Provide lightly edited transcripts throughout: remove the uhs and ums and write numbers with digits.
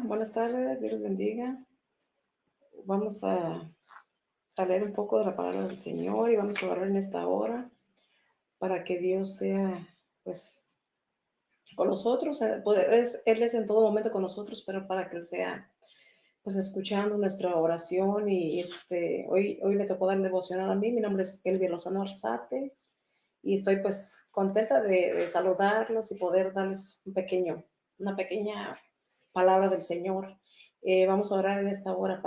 buenas tardes, Dios les bendiga. Vamos a leer un poco de la palabra del Señor y vamos a orar en esta hora para que Dios sea, pues, con nosotros. Él es en todo momento con nosotros, pero para que Él sea, pues, escuchando nuestra oración. Y hoy me tocó dar devocional a mí. Mi nombre es Elvia Lozano Arzate y estoy, pues, contenta de saludarlos y poder darles una pequeña palabra del Señor. Vamos a orar en esta hora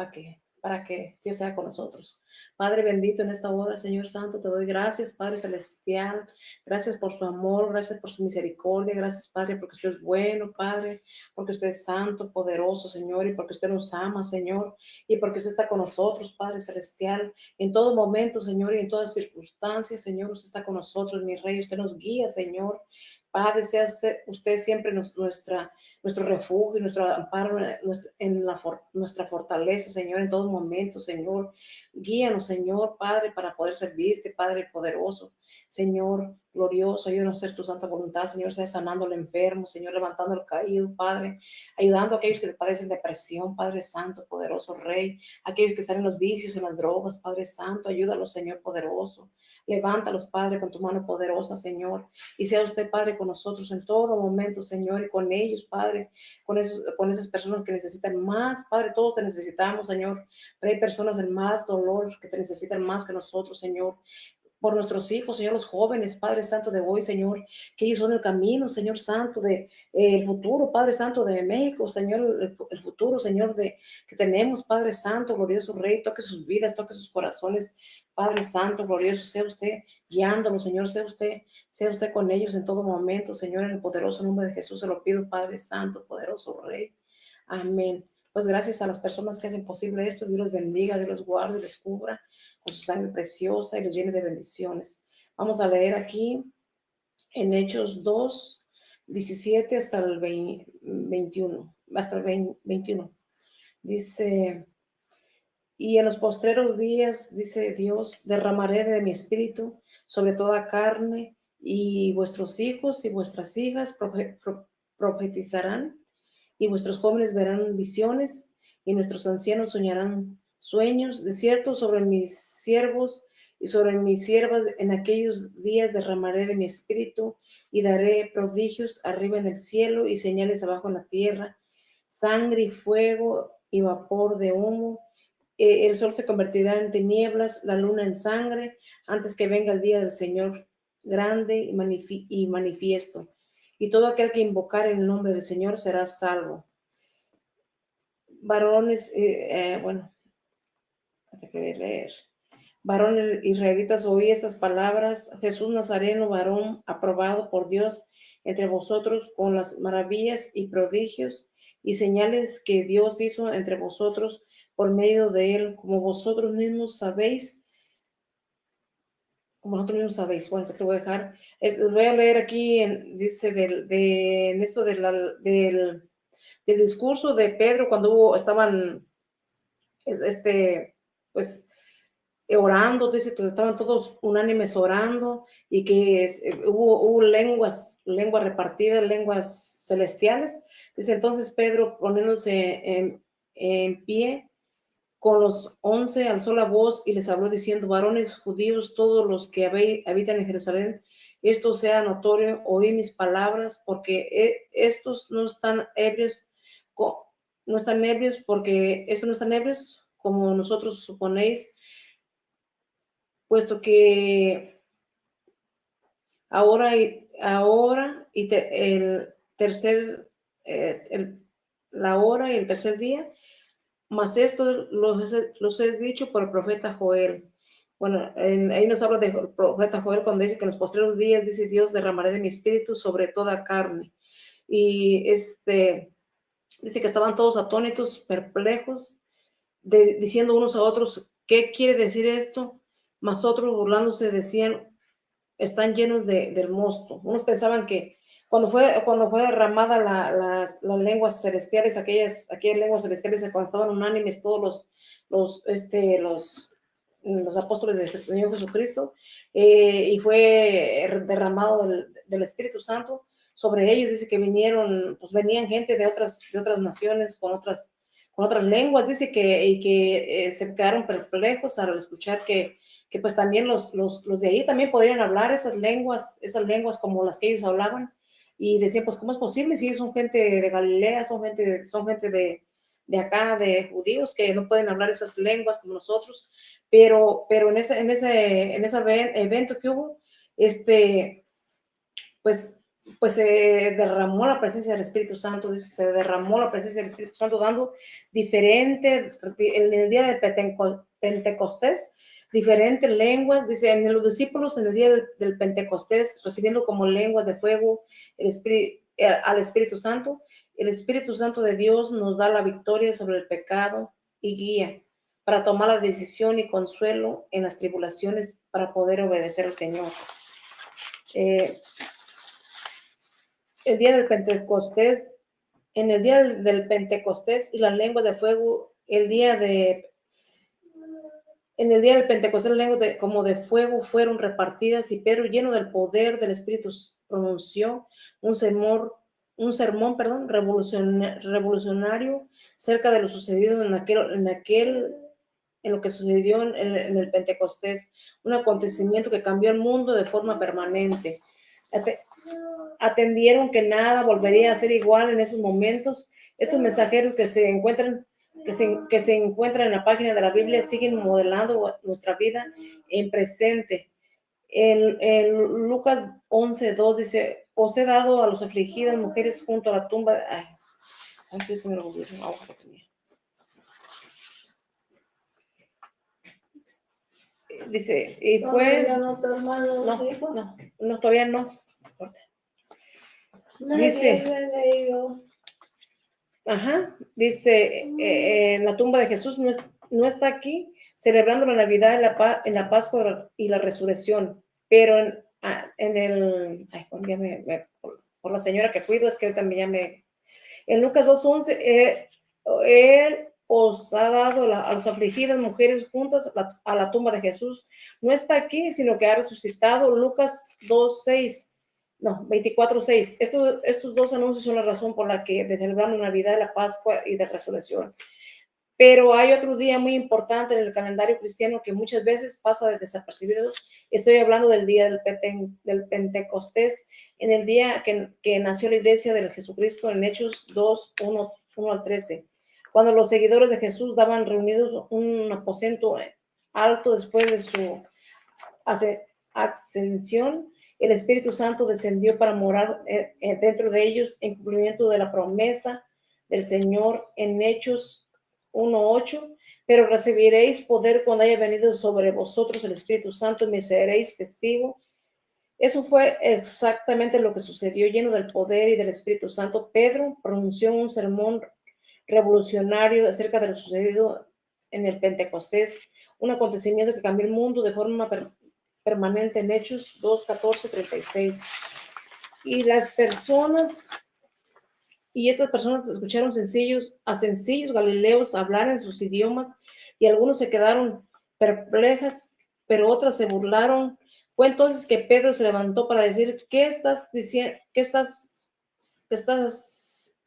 para que Dios sea con nosotros. Padre bendito, en esta hora, Señor Santo, te doy gracias, Padre Celestial. Gracias por su amor, gracias por su misericordia. Gracias, Padre, porque usted es bueno, Padre, porque usted es santo, poderoso, Señor, y porque usted nos ama, Señor, y porque usted está con nosotros, Padre Celestial, en todo momento, Señor, y en todas circunstancias, Señor. Usted está con nosotros, mi Rey. Usted nos guía, Señor. Padre, sea usted siempre nuestro refugio, nuestro amparo, nuestra fortaleza, Señor, en todo momento, Señor. Guíanos, Señor, Padre, para poder servirte, Padre poderoso, Señor glorioso. Ayúdanos a hacer tu santa voluntad, Señor, sea sanando al enfermo, Señor, levantando al caído, Padre, ayudando a aquellos que padecen depresión, Padre Santo, poderoso Rey, aquellos que están en los vicios, en las drogas, Padre Santo, ayúdalos, Señor poderoso. Levántalos, Padre, con tu mano poderosa, Señor, y sea usted, Padre, con nosotros en todo momento, Señor, y con ellos, Padre, con esas personas que necesitan más, Padre. Todos te necesitamos, Señor, pero hay personas en más dolor que te necesitan más que nosotros, Señor. Por nuestros hijos, Señor, los jóvenes, Padre Santo de hoy, Señor, que ellos son el camino, Señor Santo, de el futuro, Padre Santo de México, Señor, el futuro, Señor, que tenemos, Padre Santo, glorioso Rey. Toque sus vidas, toque sus corazones, Padre Santo, glorioso. Sea usted guiándolos, Señor. Sea usted con ellos en todo momento, Señor, en el poderoso nombre de Jesús se lo pido, Padre Santo, poderoso Rey. Amén. Pues gracias a las personas que hacen posible esto. Dios los bendiga, Dios los guarde, les cubra con su sangre preciosa y los llene de bendiciones. Vamos a leer aquí en Hechos 2, 17 hasta el 21, hasta el 21. Dice: y en los postreros días, dice Dios, derramaré de mi espíritu sobre toda carne, y vuestros hijos y vuestras hijas profetizarán, y vuestros jóvenes verán visiones, y nuestros ancianos soñarán sueños. De cierto, sobre mis siervos y sobre mis siervas en aquellos días derramaré de mi espíritu, y daré prodigios arriba en el cielo y señales abajo en la tierra, sangre y fuego y vapor de humo. El sol se convertirá en tinieblas, la luna en sangre, antes que venga el día del Señor grande y manifiesto. Y todo aquel que invocar el nombre del Señor será salvo. Varones, bueno, hasta que voy a leer. Varones israelitas, oí estas palabras: Jesús Nazareno, varón aprobado por Dios entre vosotros, con las maravillas y prodigios y señales que Dios hizo entre vosotros por medio de él, como vosotros mismos sabéis. Como nosotros mismos sabéis. Bueno, que voy a dejar. Voy a leer aquí, dice, en esto del discurso de Pedro cuando estaban, pues, orando. Dice que estaban todos unánimes orando y que hubo lenguas repartidas, lenguas celestiales. Dice entonces Pedro, poniéndose en pie con los 11, alzó la voz y les habló diciendo: varones judíos, todos los que habitan en Jerusalén, esto sea notorio, oí mis palabras, porque estos no están ebrios, porque estos no están ebrios como nosotros suponéis, puesto que ahora y el tercer, la hora y el tercer día. Mas esto los he dicho por el profeta Joel. Bueno, ahí nos habla del profeta Joel cuando dice que en los postreros días, dice Dios, derramaré de mi espíritu sobre toda carne. Y dice que estaban todos atónitos, perplejos, diciendo unos a otros: ¿qué quiere decir esto? Mas otros, burlándose, decían: están llenos del mosto. Unos pensaban que cuando fue derramada las lenguas celestiales, aquellas lenguas celestiales, cuando estaban unánimes todos los apóstoles del Señor Jesucristo, y fue derramado del Espíritu Santo sobre ellos. Dice que venían gente de otras naciones con otras lenguas. Dice que se quedaron perplejos al escuchar que pues también los de ahí también podrían hablar esas lenguas como las que ellos hablaban. Y decían, pues, ¿cómo es posible si ellos son gente de Galilea, son gente de acá, de judíos, que no pueden hablar esas lenguas como nosotros? Pero en ese evento que hubo, pues, se derramó la presencia del Espíritu Santo, dice, se derramó la presencia del Espíritu Santo, dando diferentes, en el día de Pentecostés, diferentes lenguas, dice, en los discípulos en el día del Pentecostés, recibiendo como lenguas de fuego al Espíritu Santo. El Espíritu Santo de Dios nos da la victoria sobre el pecado y guía para tomar la decisión y consuelo en las tribulaciones para poder obedecer al Señor. El día del Pentecostés, en el día del Pentecostés y las lenguas de fuego, en el día del Pentecostés las lenguas como de fuego fueron repartidas, y Pedro, lleno del poder del Espíritu, pronunció un sermón, revolucionario cerca de lo sucedido en lo que sucedió en el Pentecostés, un acontecimiento que cambió el mundo de forma permanente. Atendieron que nada volvería a ser igual en esos momentos. Estos mensajeros que se encuentran en la página de la Biblia siguen modelando nuestra vida en presente. En Lucas 11:2 dice, os he dado a los afligidas mujeres junto a la tumba. Ay, santo, se me lo olvidó, que tenía. Dice, y fue... No, todavía no. Dice, dice, en la tumba de Jesús no está aquí celebrando la Navidad, en la Pascua y la resurrección, pero en el, por la señora que cuido, es que también ya me, en Lucas 2:11, él os ha dado a las afligidas mujeres juntas a la tumba de Jesús. No está aquí, sino que ha resucitado. Lucas 24:6. Estos dos anuncios son la razón por la que celebramos Navidad, la Pascua y la resurrección. Pero hay otro día muy importante en el calendario cristiano que muchas veces pasa desapercibido. Estoy hablando del día del Pentecostés, en el día que nació la iglesia de Jesucristo, en Hechos 2:1-13. Cuando los seguidores de Jesús daban reunidos un aposento alto después de su ascensión, el Espíritu Santo descendió para morar dentro de ellos en cumplimiento de la promesa del Señor en Hechos 1:8. Pero recibiréis poder cuando haya venido sobre vosotros el Espíritu Santo y me seréis testigo. Eso fue exactamente lo que sucedió. Lleno del poder y del Espíritu Santo, Pedro pronunció un sermón revolucionario acerca de lo sucedido en el Pentecostés, un acontecimiento que cambió el mundo de forma permanente, en Hechos 2:14-36. Y estas personas escucharon a sencillos galileos hablar en sus idiomas, y algunos se quedaron perplejas, pero otras se burlaron. Fue entonces que Pedro se levantó para decir, ¿qué estás diciendo? Que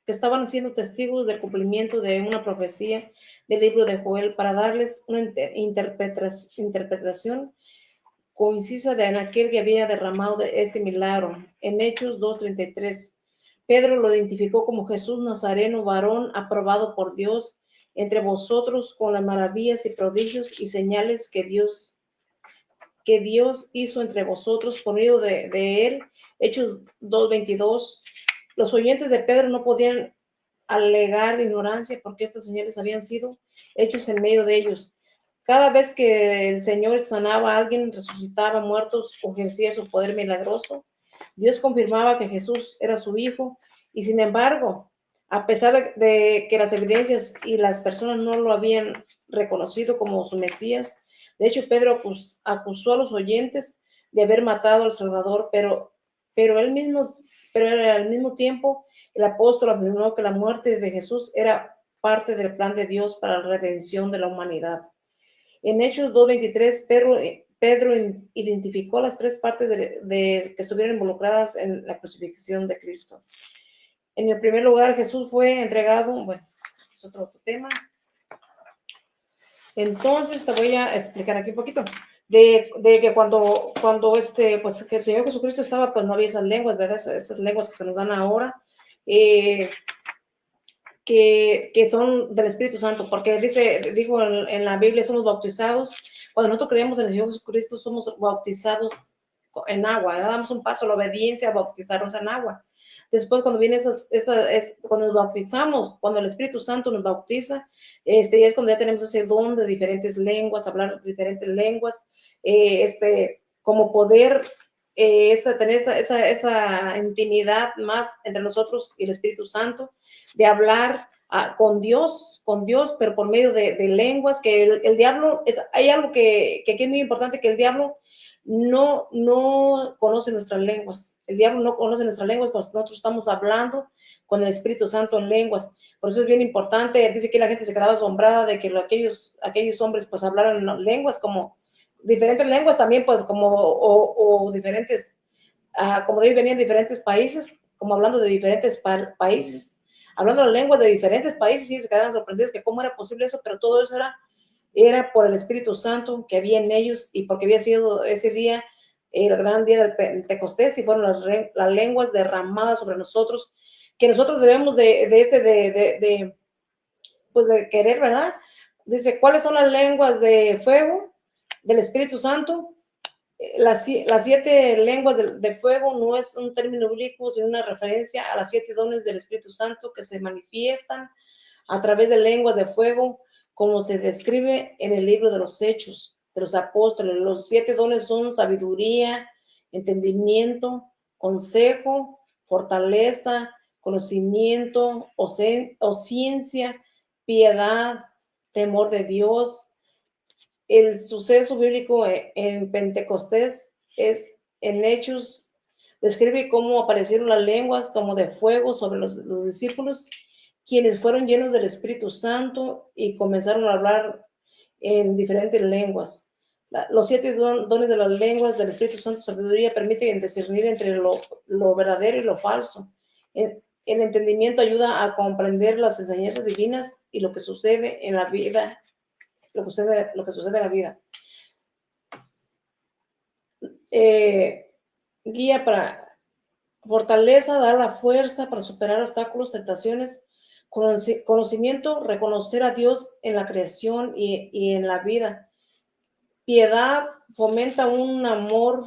estaban siendo testigos del cumplimiento de una profecía del libro de Joel, para darles una interpretación concisa de aquel que había derramado ese milagro. En Hechos 2:33, Pedro lo identificó como Jesús Nazareno, varón aprobado por Dios entre vosotros, con las maravillas y prodigios y señales que Dios hizo entre vosotros por medio de él. Hechos 2:22. Los oyentes de Pedro no podían alegar ignorancia, porque estas señales habían sido hechas en medio de ellos. Cada vez que el Señor sanaba a alguien, resucitaba muertos o ejercía su poder milagroso, Dios confirmaba que Jesús era su Hijo. Y sin embargo, a pesar de que las evidencias y las personas no lo habían reconocido como su Mesías, de hecho Pedro acusó a los oyentes de haber matado al Salvador, pero al mismo tiempo el apóstol afirmó que la muerte de Jesús era parte del plan de Dios para la redención de la humanidad. En Hechos 2:23, Pedro identificó las tres partes que estuvieron involucradas en la crucifixión de Cristo. En el primer lugar, Jesús fue entregado, bueno, es otro tema. Entonces te voy a explicar aquí un poquito de que cuando pues que el Señor Jesucristo estaba, pues no había esas lenguas, ¿verdad? Esas lenguas que se nos dan ahora, que son del Espíritu Santo, porque digo en la Biblia, somos bautizados. Cuando nosotros creemos en el Señor Jesucristo, somos bautizados en agua, ¿verdad? Damos un paso a la obediencia a bautizarnos en agua. Después, cuando viene cuando nos bautizamos, cuando el Espíritu Santo nos bautiza, ya es cuando ya tenemos ese don de diferentes lenguas, hablar diferentes lenguas, como poder tener esa intimidad más entre nosotros y el Espíritu Santo, de hablar con Dios, pero por medio de lenguas, que el diablo, hay algo que aquí es muy importante, que el diablo no conoce nuestras lenguas. El diablo no conoce nuestras lenguas cuando nosotros estamos hablando con el Espíritu Santo en lenguas. Por eso es bien importante. Dice que la gente se quedaba asombrada de que aquellos hombres pues hablaran lenguas, como diferentes lenguas también, pues como o diferentes, como de ahí venían diferentes países, como hablando de diferentes países, hablando la lengua de diferentes países, y se quedaban sorprendidos que cómo era posible eso, pero todo eso era por el Espíritu Santo que había en ellos, y porque había sido ese día el gran día del Pentecostés, y fueron las lenguas derramadas sobre nosotros, que nosotros debemos pues de querer, ¿verdad? Dice, ¿cuáles son las lenguas de fuego del Espíritu Santo? Las 7 lenguas de fuego no es un término bíblico, sino una referencia a las 7 dones del Espíritu Santo que se manifiestan a través de lenguas de fuego, como se describe en el libro de los Hechos de los Apóstoles. Los 7 dones son sabiduría, entendimiento, consejo, fortaleza, conocimiento o ciencia, piedad, temor de Dios. El suceso bíblico en Pentecostés es en Hechos, describe cómo aparecieron las lenguas como de fuego sobre los discípulos, quienes fueron llenos del Espíritu Santo y comenzaron a hablar en diferentes lenguas. Los 7 dones de las lenguas del Espíritu Santo, sabiduría, permiten discernir entre lo verdadero y lo falso. El entendimiento ayuda a comprender las enseñanzas divinas y lo que sucede en la vida, lo que sucede en la vida. Guía para fortaleza, da la fuerza para superar obstáculos, tentaciones, conocimiento, reconocer a Dios en la creación y en la vida. Piedad fomenta un amor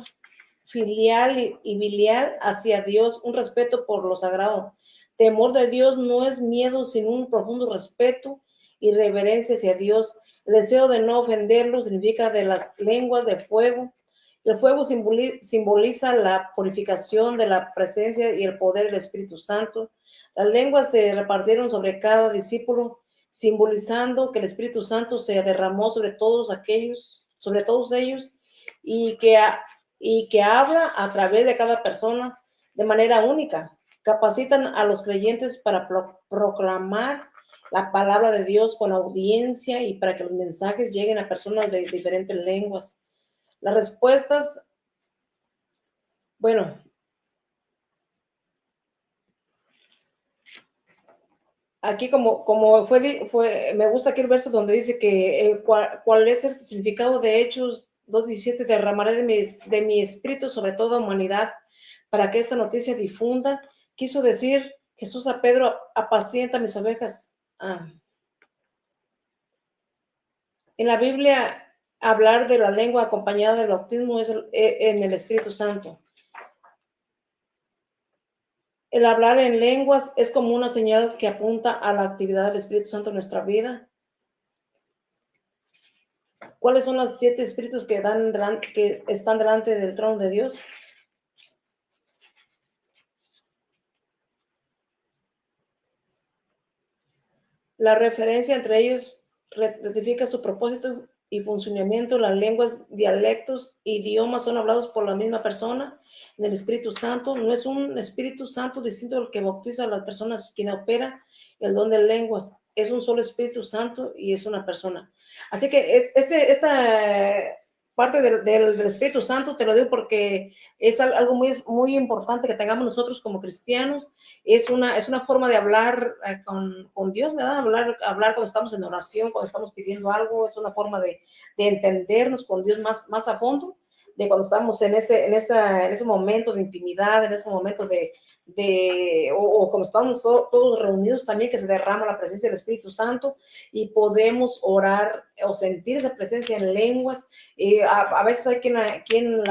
filial y biliar hacia Dios, un respeto por lo sagrado. Temor de Dios no es miedo, sino un profundo respeto y reverencia hacia Dios. El deseo de no ofenderlo significa de las lenguas de fuego. El fuego simboliza la purificación de la presencia y el poder del Espíritu Santo. Las lenguas se repartieron sobre cada discípulo, simbolizando que el Espíritu Santo se derramó sobre todos ellos, y que habla a través de cada persona de manera única. Capacitan a los creyentes para proclamar la palabra de Dios con audiencia y para que los mensajes lleguen a personas de diferentes lenguas. Las respuestas, bueno, aquí me gusta aquí el verso donde dice que cuál es el significado de Hechos 2:17, derramaré de mi espíritu sobre toda humanidad para que esta noticia difunda. Quiso decir Jesús a Pedro, apacienta mis ovejas. En la Biblia, hablar de la lengua acompañada del bautismo es en el Espíritu Santo. El hablar en lenguas es como una señal que apunta a la actividad del Espíritu Santo en nuestra vida. ¿Cuáles son los 7 espíritus que están delante del trono de Dios? La referencia entre ellos ratifica su propósito y funcionamiento. Las lenguas, dialectos, idiomas son hablados por la misma persona en el Espíritu Santo. No es un Espíritu Santo distinto al que bautiza a las personas quien opera el don de lenguas. Es un solo Espíritu Santo y es una persona. Así que parte del Espíritu Santo, te lo digo porque es algo muy, muy importante que tengamos nosotros como cristianos. Es una forma de hablar con Dios, ¿verdad? Hablar cuando estamos en oración, cuando estamos pidiendo algo, es una forma de entendernos con Dios más a fondo, de cuando estamos en ese momento de intimidad, en ese momento o cuando estamos todos reunidos también, que se derrama la presencia del Espíritu Santo y podemos orar o sentir esa presencia en lenguas. A veces hay quien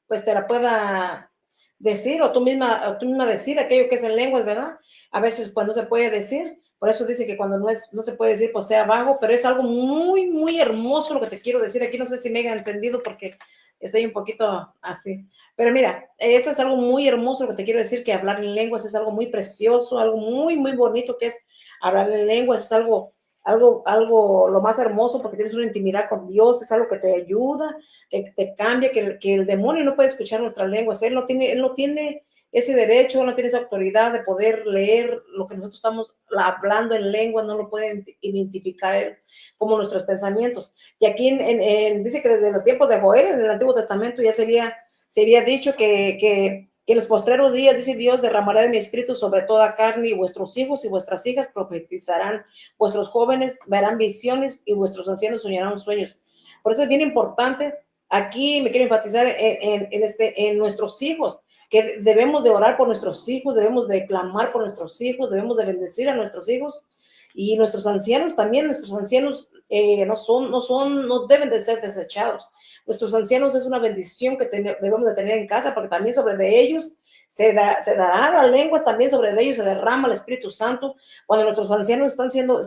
pues te la pueda decir o tú misma decir aquello que es en lenguas, ¿verdad? A veces pues no se puede decir, por eso dice que cuando no se puede decir, pues sea vago, pero es algo muy, muy hermoso lo que te quiero decir aquí, no sé si me hayan entendido porque estoy un poquito así. Pero mira, eso es algo muy hermoso lo que te quiero decir, que hablar en lenguas es algo muy precioso, algo muy, muy bonito que es hablar en lenguas, es algo lo más hermoso porque tienes una intimidad con Dios, es algo que te ayuda, que te cambia, que el demonio no puede escuchar nuestras lenguas, él no tiene ese derecho, no tiene esa autoridad de poder leer lo que nosotros estamos hablando en lengua, no lo puede identificar él como nuestros pensamientos. Y aquí dice que desde los tiempos de Joel, en el Antiguo Testamento, ya se había dicho que en los postreros días, dice Dios, derramará de mi espíritu sobre toda carne, y vuestros hijos y vuestras hijas profetizarán, vuestros jóvenes verán visiones y vuestros ancianos soñarán sueños. Por eso es bien importante. Aquí me quiero enfatizar en nuestros hijos, que debemos de orar por nuestros hijos, debemos de clamar por nuestros hijos, debemos de bendecir a nuestros hijos y nuestros ancianos también. Nuestros ancianos no deben de ser desechados. Nuestros ancianos es una bendición que debemos de tener en casa, porque también sobre de ellos se dará las lenguas, también sobre de ellos se derrama el Espíritu Santo. Cuando nuestros ancianos están siendo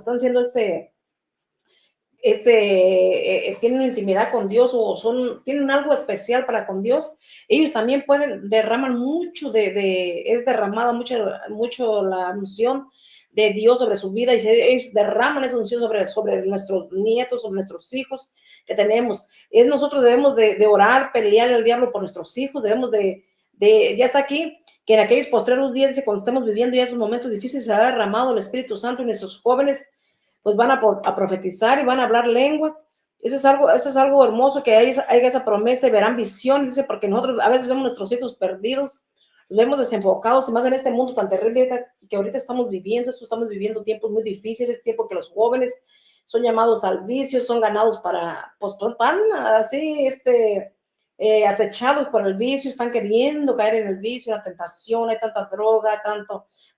tienen intimidad con Dios o tienen algo especial para con Dios, ellos también derraman mucho es derramada mucho la unción de Dios sobre su vida, y ellos derraman esa unción sobre nuestros nietos, sobre nuestros hijos que tenemos. Nosotros debemos de orar, pelear al diablo por nuestros hijos, debemos ya está aquí, que en aquellos postreros días, dice, cuando estemos viviendo ya esos momentos difíciles, se ha derramado el Espíritu Santo y nuestros jóvenes pues van a profetizar y van a hablar lenguas. Eso es algo hermoso, que hay esa promesa y verán visiones, dice, porque nosotros a veces vemos nuestros hijos perdidos, los vemos desenfocados, y más en este mundo tan terrible que ahorita estamos viviendo. Estamos viviendo tiempos muy difíciles, tiempo que los jóvenes son llamados al vicio, son ganados pues van así, acechados por el vicio, están queriendo caer en el vicio, la tentación, hay tanta droga,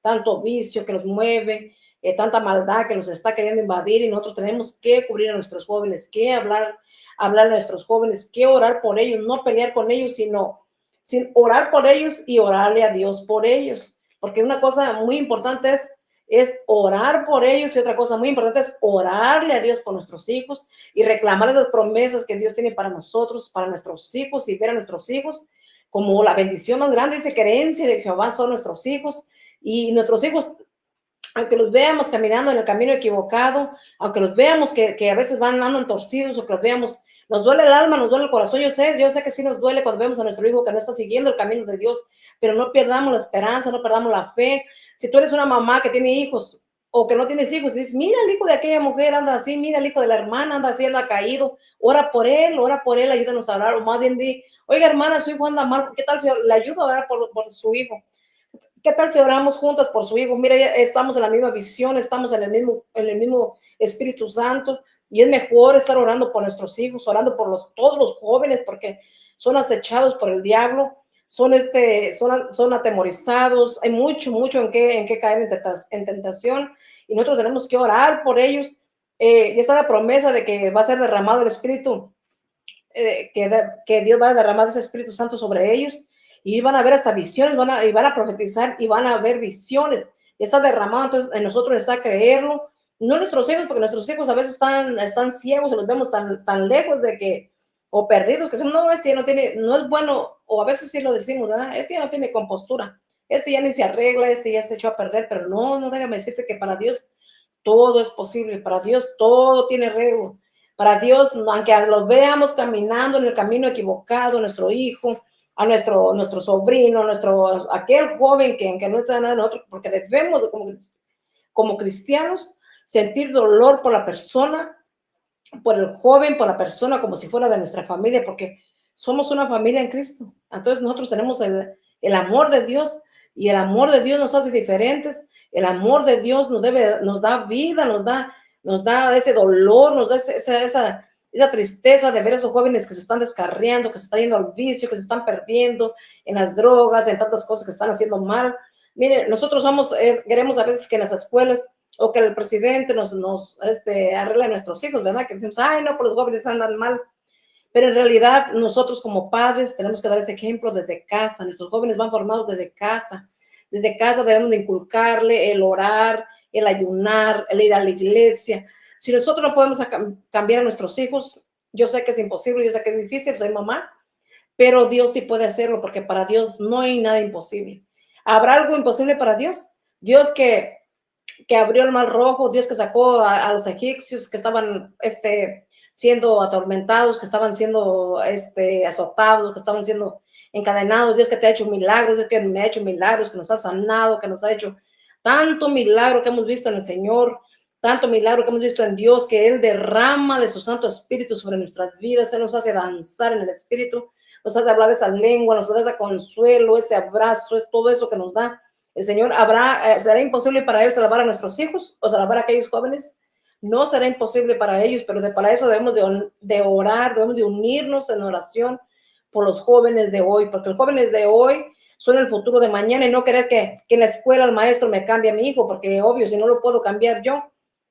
tanto vicio que los mueve, tanta maldad que los está queriendo invadir, y nosotros tenemos que cubrir a nuestros jóvenes, que hablar a nuestros jóvenes, que orar por ellos, no pelear con ellos, sino orar por ellos y orarle a Dios por ellos, porque una cosa muy importante es orar por ellos, y otra cosa muy importante es orarle a Dios por nuestros hijos y reclamar esas promesas que Dios tiene para nosotros, para nuestros hijos, y ver a nuestros hijos como la bendición más grande. Dice que herencia de Jehová son nuestros hijos, y nuestros hijos, aunque los veamos caminando en el camino equivocado, aunque los veamos que a veces andan torcidos, o que los veamos, nos duele el alma, nos duele el corazón. Yo sé que sí nos duele cuando vemos a nuestro hijo que no está siguiendo el camino de Dios, pero no perdamos la esperanza, no perdamos la fe. Si tú eres una mamá que tiene hijos o que no tienes hijos, y dices, mira, el hijo de aquella mujer anda así, mira, el hijo de la hermana anda así, anda caído, ora por él, ayúdanos a hablar. O más bien oiga, hermana, su hijo anda mal, ¿qué tal si le ayudo a orar por su hijo? ¿Qué tal si oramos juntas por su hijo? Mira, ya estamos en la misma visión, estamos en el mismo Espíritu Santo, y es mejor estar orando por nuestros hijos, orando por todos los jóvenes, porque son acechados por el diablo, son atemorizados, hay mucho en qué caer en tentación, y nosotros tenemos que orar por ellos. Y está la promesa de que va a ser derramado el Espíritu, que Dios va a derramar ese Espíritu Santo sobre ellos, y van a ver hasta visiones, y van a profetizar y van a ver visiones. Y está derramado, entonces en nosotros está creerlo, no nuestros hijos, porque nuestros hijos a veces están ciegos, y los vemos tan lejos o perdidos, que son, no, ya no es bueno, o a veces sí lo decimos, ¿verdad? Ya no tiene compostura, ya ni se arregla, ya se echó a perder. Pero no, déjame decirte que para Dios todo es posible, para Dios todo tiene arreglo. Para Dios, aunque los veamos caminando en el camino equivocado, nuestro hijo, a nuestro sobrino, aquel joven que no está nada de nosotros, porque debemos como cristianos sentir dolor por la persona por el joven, por la persona, como si fuera de nuestra familia, porque somos una familia en Cristo. Entonces nosotros tenemos el amor de Dios, y el amor de Dios nos hace diferentes. El amor de Dios nos da vida, nos da ese dolor, nos da esa tristeza de ver a esos jóvenes que se están descarriando, que se están yendo al vicio, que se están perdiendo en las drogas, en tantas cosas que están haciendo mal. Mire, nosotros queremos a veces que en las escuelas o que el presidente arregle a nuestros hijos, ¿verdad? Que decimos, ay, no, pues los jóvenes andan mal. Pero en realidad nosotros como padres tenemos que dar ese ejemplo desde casa. Nuestros jóvenes van formados desde casa. Desde casa debemos de inculcarle el orar, el ayunar, el ir a la iglesia. Si nosotros no podemos cambiar a nuestros hijos, yo sé que es imposible, yo sé que es difícil, soy mamá, pero Dios sí puede hacerlo, porque para Dios no hay nada imposible. ¿Habrá algo imposible para Dios? Dios que abrió el mar rojo, Dios que sacó a los egipcios que estaban siendo atormentados, que estaban siendo azotados, que estaban siendo encadenados, Dios que te ha hecho milagros, Dios que me ha hecho milagros, que nos ha sanado, que nos ha hecho tanto milagro que hemos visto en el Señor, tanto milagro que hemos visto en Dios, que Él derrama de su Santo Espíritu sobre nuestras vidas, Él nos hace danzar en el Espíritu, nos hace hablar esa lengua, nos hace ese consuelo, ese abrazo, es todo eso que nos da. El Señor será imposible para Él salvar a nuestros hijos o salvar a aquellos jóvenes. No será imposible para ellos, pero para eso debemos de orar, debemos de unirnos en oración por los jóvenes de hoy, porque los jóvenes de hoy son el futuro de mañana, y no querer que en la escuela el maestro me cambie a mi hijo, porque obvio, si no lo puedo cambiar yo,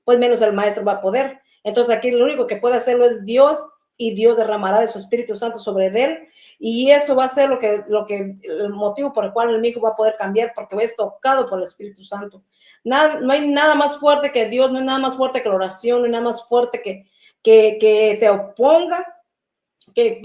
pues menos el maestro va a poder. Entonces aquí lo único que puede hacerlo es Dios, y Dios derramará de su Espíritu Santo sobre él, y eso va a ser el motivo por el cual mi hijo va a poder cambiar, porque es tocado por el Espíritu Santo. No hay nada más fuerte que Dios, no hay nada más fuerte que la oración, no hay nada más fuerte que se oponga, que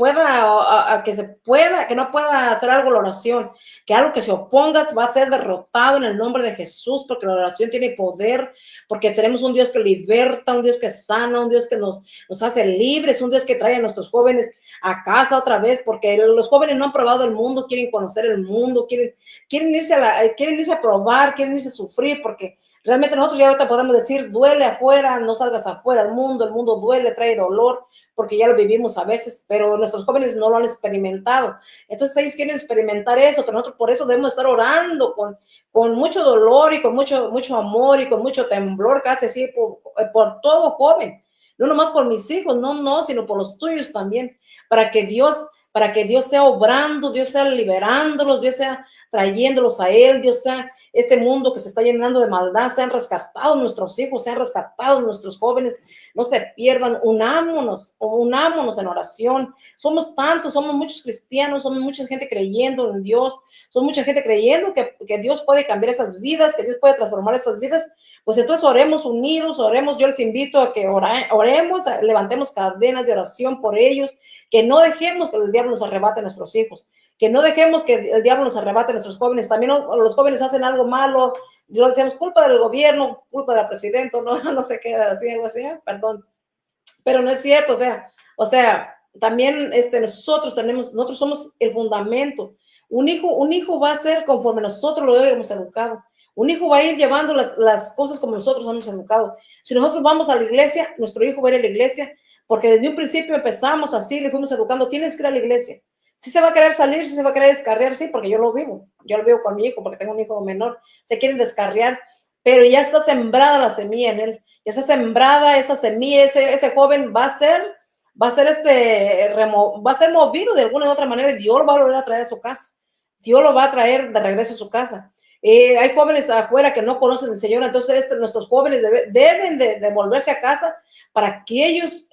no pueda hacer algo la oración, que algo que se oponga va a ser derrotado en el nombre de Jesús, porque la oración tiene poder, porque tenemos un Dios que liberta, un Dios que sana, un Dios que nos hace libres, un Dios que trae a nuestros jóvenes a casa otra vez, porque los jóvenes no han probado el mundo, quieren conocer el mundo, quieren irse a probar, quieren irse a sufrir, porque realmente nosotros ya ahorita podemos decir, duele afuera, no salgas afuera, el mundo duele, trae dolor, porque ya lo vivimos a veces, pero nuestros jóvenes no lo han experimentado. Entonces ellos quieren experimentar eso, pero nosotros por eso debemos estar orando con mucho dolor y con mucho amor y con mucho temblor, casi así, por todo joven. No nomás por mis hijos, no, sino por los tuyos también, para que Dios sea obrando, Dios sea liberándolos, Dios sea trayéndolos a Él, Dios sea este mundo que se está llenando de maldad, sean rescatados nuestros hijos, sean rescatados nuestros jóvenes, no se pierdan, unámonos en oración. Somos tantos, somos muchos cristianos, somos mucha gente creyendo en Dios, somos mucha gente creyendo que Dios puede cambiar esas vidas, que Dios puede transformar esas vidas. Pues entonces oremos unidos, oremos. Yo les invito a que oremos, levantemos cadenas de oración por ellos, que no dejemos que el diablo nos arrebate a nuestros hijos, que no dejemos que el diablo nos arrebate a nuestros jóvenes. También los jóvenes hacen algo malo, yo decíamos, culpa del gobierno, culpa del presidente, no sé qué, así, algo así, perdón. Pero no es cierto, o sea, también nosotros somos el fundamento. Un hijo va a ser conforme nosotros lo hemos educado. Un hijo va a ir llevando las cosas como nosotros hemos educado. Si nosotros vamos a la iglesia, nuestro hijo va a ir a la iglesia, porque desde un principio empezamos así, le fuimos educando, tienes que ir a la iglesia. Si se va a querer salir, si se va a querer descarriar, sí, porque yo lo vivo con mi hijo, porque tengo un hijo menor, se quieren descarriar, pero ya está sembrada la semilla en él, ya está sembrada esa semilla, ese joven va a ser movido de alguna u otra manera, y Dios lo va a volver a traer a su casa, Dios lo va a traer de regreso a su casa. Hay jóvenes afuera que no conocen al Señor, entonces nuestros jóvenes deben de volverse a casa para que ellos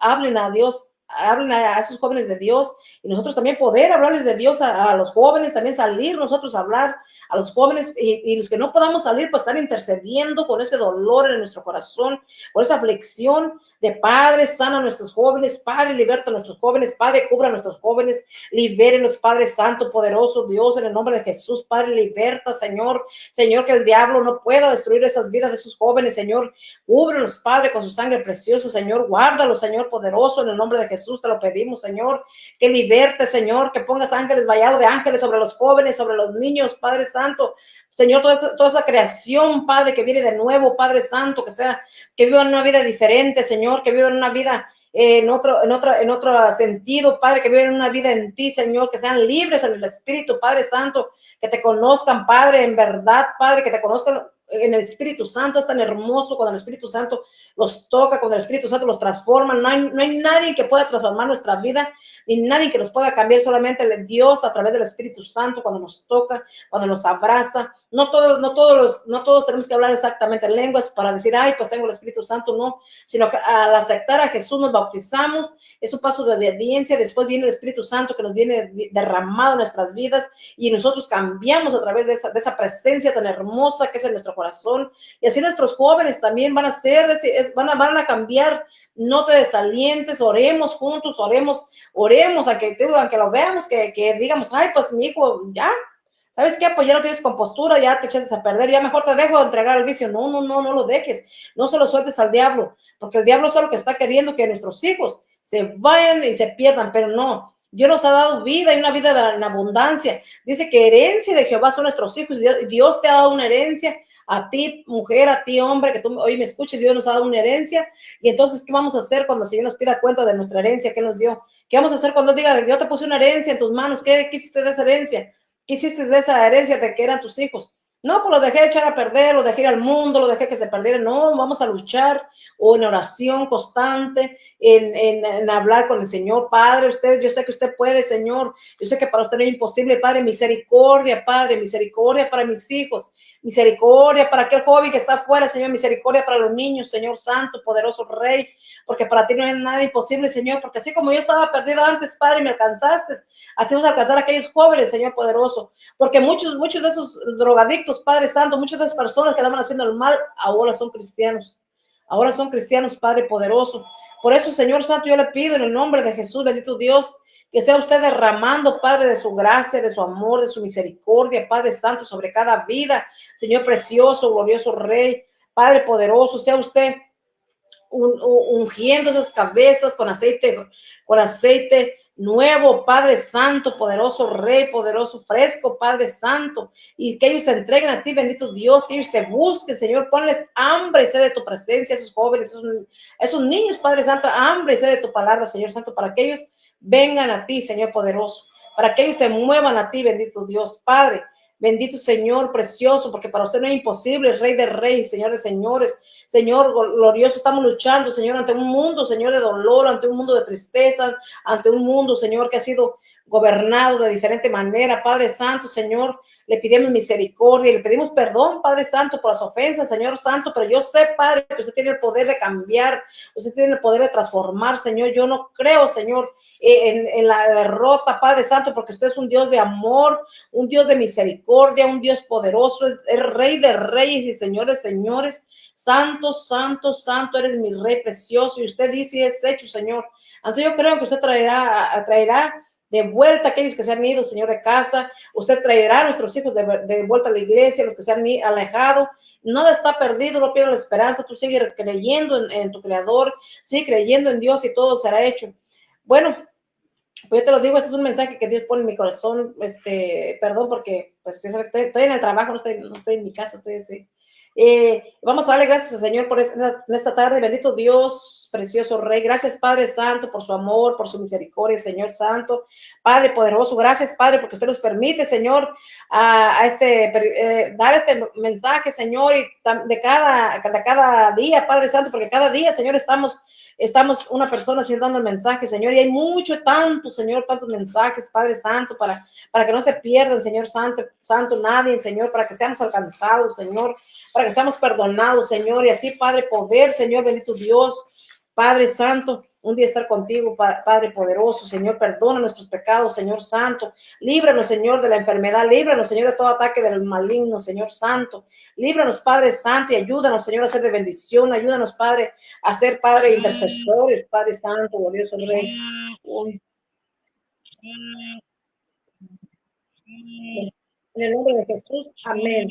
hablen a Dios, hablen a esos jóvenes de Dios, y nosotros también poder hablarles de Dios a los jóvenes, también salir nosotros a hablar a los jóvenes, y los que no podamos salir, pues estar intercediendo con ese dolor en nuestro corazón, con esa aflicción de Padre, sana a nuestros jóvenes, Padre, liberta a nuestros jóvenes, Padre, cubra a nuestros jóvenes, libérenlos, Padre Santo, poderoso Dios, en el nombre de Jesús, Padre, liberta, Señor, que el diablo no pueda destruir esas vidas de sus jóvenes, Señor, cúbrelos, Padre, con su sangre preciosa, Señor, guárdalos, Señor, poderoso, en el nombre de Jesús, te lo pedimos, Señor, que liberte, Señor, que pongas ángeles, vallado de ángeles sobre los jóvenes, sobre los niños, Padre Santo, Señor, toda esa creación, Padre, que viene de nuevo, Padre Santo, que vivan una vida diferente, Señor, que vivan una vida en otro sentido, Padre, que vivan una vida en ti, Señor, que sean libres en el Espíritu, Padre Santo, que te conozcan, Padre, en verdad, Padre, que te conozcan en el Espíritu Santo. Es tan hermoso cuando el Espíritu Santo los toca, cuando el Espíritu Santo los transforma. No hay nadie que pueda transformar nuestra vida, ni nadie que nos pueda cambiar, solamente Dios a través del Espíritu Santo, cuando nos toca, cuando nos abraza. No todos tenemos que hablar exactamente en lenguas para decir, ay, pues tengo el Espíritu Santo, no, sino que al aceptar a Jesús nos bautizamos, es un paso de obediencia, después viene el Espíritu Santo que nos viene derramado en nuestras vidas y nosotros cambiamos a través de esa presencia tan hermosa que es en nuestro corazón. Y así nuestros jóvenes también van a ser, van a cambiar. No te desalientes, oremos juntos, oremos, aunque lo veamos, que digamos, ay, pues mi hijo, ya, ¿sabes qué? Pues ya no tienes compostura, ya te echaste a perder, ya mejor te dejo entregar el vicio. No lo dejes, no se lo sueltes al diablo, porque el diablo solo que está queriendo que nuestros hijos se vayan y se pierdan, pero no. Dios nos ha dado vida y una vida en abundancia. Dice que herencia de Jehová son nuestros hijos. Dios te ha dado una herencia a ti, mujer, a ti, hombre, que tú hoy me escuches. Dios nos ha dado una herencia. Y entonces, ¿qué vamos a hacer cuando el Señor nos pida cuenta de nuestra herencia que nos dio? ¿Qué vamos a hacer cuando diga, yo te puse una herencia en tus manos? ¿Qué hiciste de esa herencia? ¿Qué hiciste de esa herencia de que eran tus hijos? No, pues lo dejé echar a perder, lo dejé ir al mundo, lo dejé que se perdiera. No, vamos a luchar o en oración constante, en hablar con el Señor. Padre, yo sé que usted puede, Señor. Yo sé que para usted no es imposible, Padre. Misericordia, Padre, misericordia para mis hijos. Misericordia para aquel joven que está afuera, Señor. Misericordia para los niños, Señor Santo, poderoso Rey. Porque para ti no es nada imposible, Señor. Porque así como yo estaba perdido antes, Padre, me alcanzaste. Así vamos a alcanzar a aquellos jóvenes, Señor poderoso, porque muchos de esos drogadictos, Padre Santo, muchas de esas personas que andaban haciendo el mal, ahora son cristianos, Padre poderoso. Por eso, Señor Santo, yo le pido en el nombre de Jesús, bendito Dios, que sea usted derramando, Padre, de su gracia, de su amor, de su misericordia, Padre Santo, sobre cada vida, Señor precioso, glorioso Rey, Padre poderoso, sea usted ungiendo esas cabezas con aceite nuevo, Padre Santo, poderoso Rey, poderoso, fresco, Padre Santo, y que ellos se entreguen a ti, bendito Dios, que ellos te busquen, Señor, ponles hambre y sed de tu presencia a esos jóvenes, a esos niños, Padre Santo, hambre y sed de tu palabra, Señor Santo, para que ellos vengan a ti, Señor poderoso, para que ellos se muevan a ti, bendito Dios, Padre. Bendito Señor, precioso, porque para usted no es imposible, Rey de Reyes, Señor de Señores, Señor glorioso, estamos luchando, Señor, ante un mundo, Señor, de dolor, ante un mundo de tristeza, ante un mundo, Señor, que ha sido gobernado de diferente manera. Padre Santo, Señor, le pedimos misericordia, le pedimos perdón, Padre Santo, por las ofensas, Señor Santo, pero yo sé, Padre, que usted tiene el poder de cambiar, usted tiene el poder de transformar, Señor. Yo no creo, Señor, en la derrota, Padre Santo, porque usted es un Dios de amor, un Dios de misericordia, un Dios poderoso, es Rey de Reyes y Señor de Señores. Santo, santo, santo, eres mi Rey precioso. Y usted dice, es hecho, Señor. Entonces yo creo que usted traerá de vuelta a aquellos que se han ido, Señor, de casa. Usted traerá a nuestros hijos de vuelta a la iglesia, los que se han alejado. Nada está perdido, no pierdas la esperanza. Tú sigues creyendo en tu Creador, sigue creyendo en Dios y todo será hecho. Bueno, pues yo te lo digo, este es un mensaje que Dios pone en mi corazón. Perdón porque pues, estoy en el trabajo, no estoy en mi casa, estoy así. Vamos a darle gracias al Señor por esta tarde. Bendito Dios, precioso Rey. Gracias, Padre Santo, por su amor, por su misericordia, Señor Santo. Padre poderoso, gracias, Padre, porque usted nos permite, Señor, dar este mensaje, Señor, y de cada día, Padre Santo, porque cada día, Señor, estamos una persona, Señor, dando el mensaje, Señor, y hay Señor, tantos mensajes, Padre Santo, para que no se pierdan, Señor Santo, nadie, Señor, para que seamos alcanzados, Señor, para que seamos perdonados, Señor, y así, Padre, poder, Señor, bendito Dios, Padre Santo, un día estar contigo, Padre poderoso, Señor, perdona nuestros pecados, Señor Santo, líbranos, Señor, de la enfermedad, líbranos, Señor, de todo ataque del maligno, Señor Santo, líbranos, Padre Santo, y ayúdanos, Señor, a ser de bendición, ayúdanos, Padre, a ser, Padre, intercesores, Padre Santo, glorioso Rey. En el nombre de Jesús, amén.